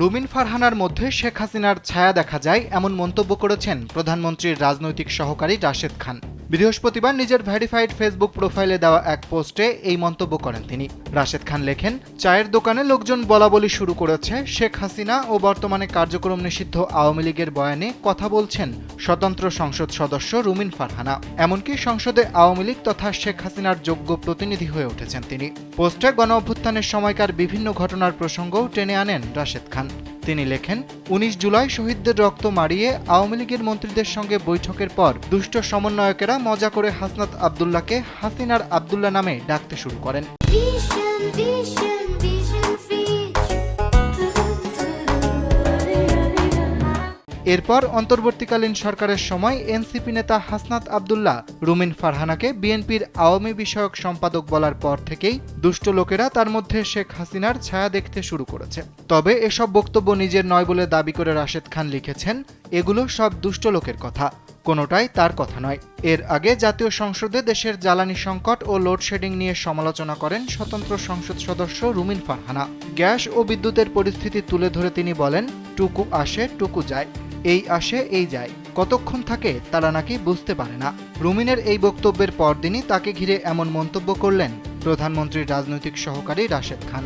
রুমিন ফারহানার মধ্যে শেখ হাসিনার ছায়া দেখা যায় এমন মন্তব্য করেছেন প্রধানমন্ত্রীর রাজনৈতিক সহকারী রাশেদ খান। বৃহস্পতিবার নিজের ভেরিফাইড ফেসবুক প্রোফাইলে দেওয়া এক পোস্টে এই মন্তব্য করেন তিনি। রাশেদ খান লেখেন, চায়ের দোকানে লোকজন বলাবলি শুরু করেছে শেখ হাসিনা ও বর্তমানে কার্যক্রম নিষিদ্ধ আওয়ামী লীগের বয়ানে কথা বলছেন স্বতন্ত্র সংসদ সদস্য রুমিন ফারহানা। এমনকি সংসদে আওয়ামী লীগ তথা শেখ হাসিনার যোগ্য প্রতিনিধি হয়ে উঠেছেন তিনি। পোস্টে গণ অভ্যুত্থানের সময়কার বিভিন্ন ঘটনার প্রসঙ্গও টেনে আনেন রাশেদ খান। তিনি লেখেন, ১৯ জুলাই শহীদদের রক্ত মারিয়ে আওয়ামী লীগের মন্ত্রীদের সঙ্গে বৈঠকের পর দুষ্ট সমন্বয়কেরা মজা করে হাসনাত আব্দুল্লাহকে হাসিনার আব্দুল্লাহ নামে ডাকতে শুরু করেন। এরপর অন্তর্বর্তীকালীন সরকারের সময় এনসিপি নেতা হাসনাত আব্দুল্লাহ রুমিন ফারহানাকে বিএনপির আওয়ামী বিষয়ক সম্পাদক বলার পর থেকেই দুষ্ট লোকেরা তার মধ্যে শেখ হাসিনার ছায়া দেখতে শুরু করেছে। তবে এসব বক্তব্য নিজের নয় বলে দাবি করে রাশেদ খান লিখেছেন, এগুলো সব দুষ্ট লোকের কথা, কোনোটাই তার কথা নয়। এর আগে জাতীয় সংসদে দেশের জ্বালানি সংকট ও লোডশেডিং নিয়ে সমালোচনা করেন স্বতন্ত্র সংসদ সদস্য রুমিন ফারহানা। গ্যাস ও বিদ্যুতের পরিস্থিতি তুলে ধরে তিনি বলেন, টুকু আসে টুকু যায়, এই আসে এই যায়, কতক্ষণ থাকে তারা নাকি বুঝতে পারে না। রুমিনের এই বক্তব্যের পরদিনই তাকে ঘিরে এমন মন্তব্য করলেন প্রধানমন্ত্রীর রাজনৈতিক সহকারী রাশেদ খান।